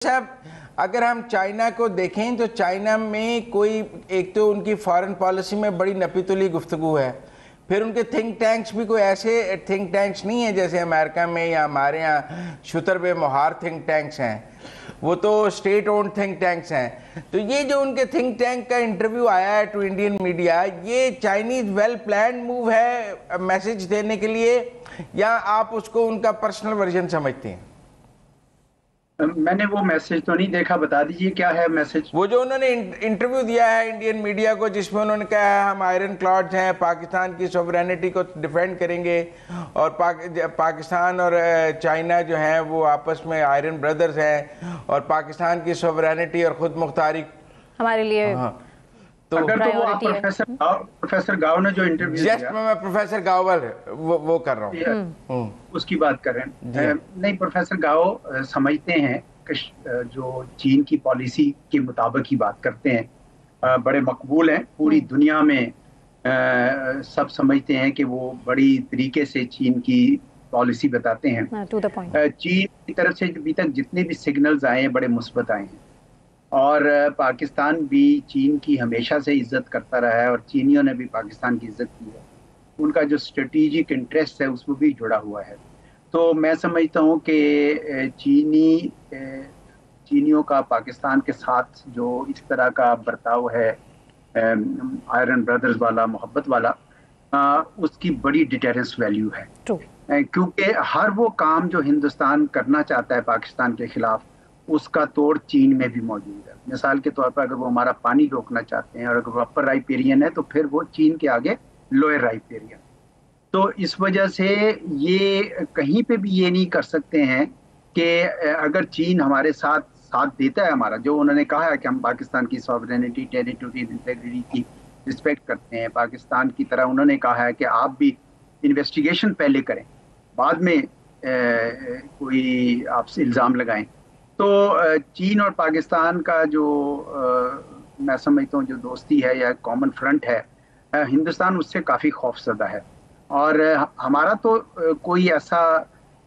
साहब, अगर हम चाइना को देखें तो चाइना में कोई एक तो उनकी फॉरेन पॉलिसी में बड़ी नपीतुली गुफ्तगू है, फिर उनके थिंक टैंक्स भी कोई ऐसे थिंक टैंक्स नहीं है जैसे अमेरिका में या हमारे यहाँ शुतर बे मोहार थिंक टैंक्स हैं, वो तो स्टेट ओन्ड थिंक टैंक्स हैं। तो ये जो उनके थिंक टैंक का इंटरव्यू आया है टू इंडियन मीडिया, ये चाइनीज वेल प्लान मूव है मैसेज देने के लिए, या आप उसको उनका पर्सनल वर्जन समझते हैं? मैंने वो मैसेज तो नहीं देखा, बता दीजिए क्या है मैसेज। वो जो उन्होंने इंटरव्यू दिया है इंडियन मीडिया को, जिसमें उन्होंने कहा है हम आयरन क्लॉड्स हैं, पाकिस्तान की सॉवरेनिटी को डिफेंड करेंगे, और पाकिस्तान और चाइना जो हैं वो आपस में आयरन ब्रदर्स हैं, और पाकिस्तान की सॉवरेनिटी और खुद मुख्तारी हमारे लिए तो अगर तो वो आप प्रोफेसर गाव ने जो इंटरव्यू जस्ट मैं प्रोफेसर गावल वो कर रहा हूँ, उसकी बात कर रहे हैं। नहीं, प्रोफेसर गाव समझते हैं कि जो चीन की पॉलिसी के मुताबिक ही बात करते हैं, बड़े मकबूल हैं पूरी दुनिया में। सब समझते हैं कि वो बड़ी तरीके से चीन की पॉलिसी बताते हैं। चीन की तरफ से अभी तक जितने भी सिग्नल्स आए हैं बड़े मुस्बत आए हैं, और पाकिस्तान भी चीन की हमेशा से इज्जत करता रहा है और चीनियों ने भी पाकिस्तान की इज्जत की है। उनका जो स्ट्रेटेजिक इंटरेस्ट है उसमें भी जुड़ा हुआ है। तो मैं समझता हूँ कि चीनियों का पाकिस्तान के साथ जो इस तरह का बर्ताव है आयरन ब्रदर्स वाला, मोहब्बत वाला, उसकी बड़ी डिटेरेंस वैल्यू है। क्योंकि हर वो काम जो हिंदुस्तान करना चाहता है पाकिस्तान के खिलाफ, उसका तोड़ चीन में भी मौजूद है। मिसाल के तौर पर अगर वो हमारा पानी रोकना चाहते हैं और अगर वो अपर राइपेरियन है तो फिर वो चीन के आगे लोअर राइपेरियन। तो इस वजह से ये कहीं पे भी ये नहीं कर सकते हैं कि अगर चीन हमारे साथ देता है हमारा, जो उन्होंने कहा है कि हम पाकिस्तान की सॉवरेनिटी, टेरिटोरियल इंटीग्रिटी की रिस्पेक्ट करते हैं, पाकिस्तान की तरह उन्होंने कहा है कि आप भी इन्वेस्टिगेशन पहले करें, बाद में कोई आपसे इल्ज़ाम लगाएं। तो चीन और पाकिस्तान का जो मैं समझता हूँ जो दोस्ती है या कॉमन फ्रंट है, हिंदुस्तान उससे काफ़ी खौफजदा है। और हमारा तो कोई ऐसा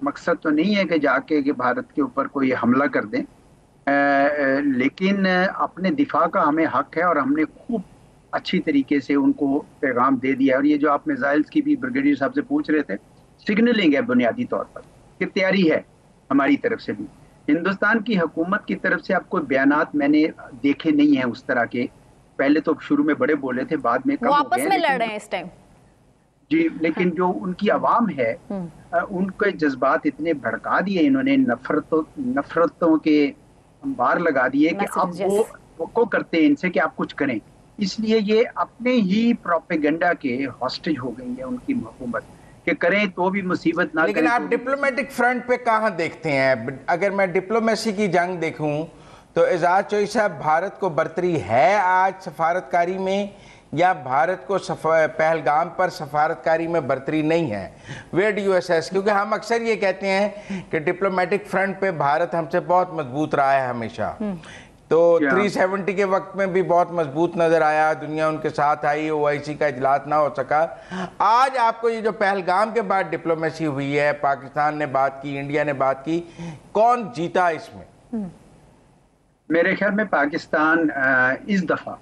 मकसद तो नहीं है कि जाके कि भारत के ऊपर कोई हमला कर दें, लेकिन अपने दिफा का हमें हक है और हमने खूब अच्छी तरीके से उनको पैगाम दे दिया। और ये जो आप मिसाइल्स की भी ब्रिगेडियर साहब से पूछ रहे थे, सिग्नलिंग है बुनियादी तौर पर कि तैयारी है हमारी तरफ से भी। हिंदुस्तान की हुकूमत की तरफ से आपको बयानात मैंने देखे नहीं है उस तरह के। पहले तो शुरू में बड़े बोले थे, बाद में कम हो गए। आपस में लड़ रहे हैं इस टाइम जी, लेकिन जो उनकी आवाम है उनके जज्बात इतने भड़का दिए इन्होंने, नफरतों के अंबार लगा दिए कि आप वो करते हैं इनसे कि आप कुछ करें। इसलिए ये अपने ही प्रोपेगेंडा के हॉस्टेज हो गई है उनकी हुकूमत कि करें तो भी मुसीबत ना। लेकिन आप डिप्लोमेटिक फ्रंट पे कहाँ देखते हैं? अगर मैं डिप्लोमेसी की जंग देखूं तो एजाज चोई साहब, भारत को बर्तरी है आज सफारतकारी में, या भारत को पहलगाम पर सफारतकारी में बर्तरी नहीं है? Where do you assess? क्योंकि हम अक्सर ये कहते हैं कि डिप्लोमेटिक फ्रंट पे भारत हमसे बहुत मजबूत रहा है हमेशा। तो 370 के वक्त में भी बहुत मजबूत नजर आया, दुनिया उनके साथ आई, OIC का इजलास ना हो सका। आज आपको ये जो पहलगाम के बाद डिप्लोमेसी हुई है, पाकिस्तान ने बात की, इंडिया ने बात की, कौन जीता इसमें? मेरे ख्याल में पाकिस्तान इस दफा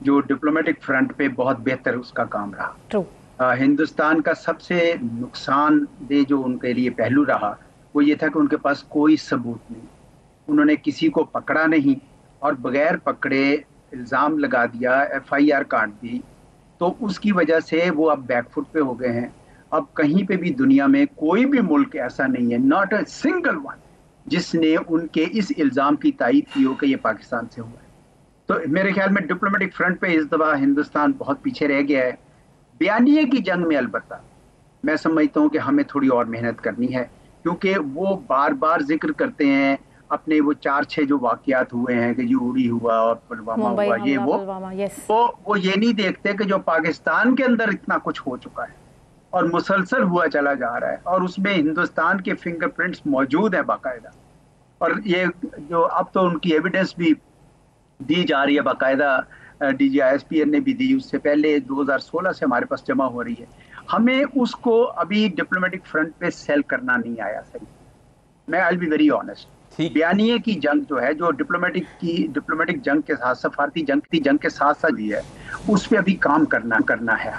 जो डिप्लोमेटिक फ्रंट पे बहुत बेहतर उसका काम रहा। हिंदुस्तान का सबसे नुकसानदेह जो उनके लिए पहलू रहा वो ये था कि उनके पास कोई सबूत नहीं, उन्होंने किसी को पकड़ा नहीं और बगैर पकड़े इल्ज़ाम लगा दिया, FIR काट दी। तो उसकी वजह से वो अब बैकफुट पे हो गए हैं। अब कहीं पे भी दुनिया में कोई भी मुल्क ऐसा नहीं है, नॉट अ सिंगल वन, जिसने उनके इस इल्ज़ाम की तायीद की हो कि ये पाकिस्तान से हुआ है। तो मेरे ख्याल में डिप्लोमेटिक फ्रंट पे इस दफ़ा हिंदुस्तान बहुत पीछे रह गया है। बयानिए की जंग में अलबत्ता मैं समझता हूँ कि हमें थोड़ी और मेहनत करनी है, क्योंकि वो बार बार जिक्र करते हैं अपने वो 4-6 जो वाकयात हुए हैं कि यूरी हुआ और पुलवामा हुआ, ये वो ये नहीं देखते कि जो पाकिस्तान के अंदर इतना कुछ हो चुका है और मुसलसल हुआ चला जा रहा है, और उसमें हिंदुस्तान के फिंगरप्रिंट्स मौजूद है बाकायदा। और ये जो अब तो उनकी एविडेंस भी दी जा रही है बाकायदा, DG ISPN ने भी दी, उससे पहले 2016 से हमारे पास जमा हो रही है। हमें उसको अभी डिप्लोमेटिक फ्रंट पे सेल करना नहीं आया सही। मैं I will be very honest. बयानिए की जंग जो है, जो डिप्लोमेटिक जंग के साथ, सफारती जंग के साथ साथ भी है, उस पर अभी काम करना है।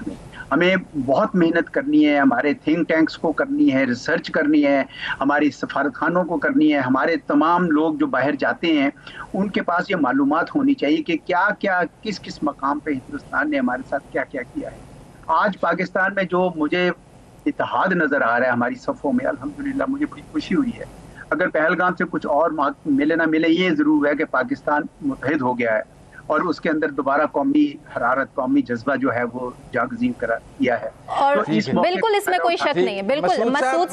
हमें बहुत मेहनत करनी है, हमारे थिंक टैंक्स को करनी है, रिसर्च करनी है, हमारी सफारतखानों को करनी है, हमारे तमाम लोग जो बाहर जाते हैं उनके पास ये मालूमात होनी चाहिए कि क्या क्या किस किस मकाम पे हिंदुस्तान ने हमारे साथ क्या क्या किया है। आज पाकिस्तान में जो मुझे इत्तेहाद नजर आ रहा है हमारी सफ़ों में, अल्हम्दुलिल्लाह मुझे बड़ी खुशी हुई है। अगर पहलगाम से कुछ और मिले ना मिले, ये जरूर है कि पाकिस्तान मुत्तहिद हो गया है और उसके अंदर दोबारा कौमी हरारत, कौमी जज्बा जो है वो जागज़ीब किया है। और तो बिल्कुल इसमें कोई शक नहीं है, बिल्कुल मसूद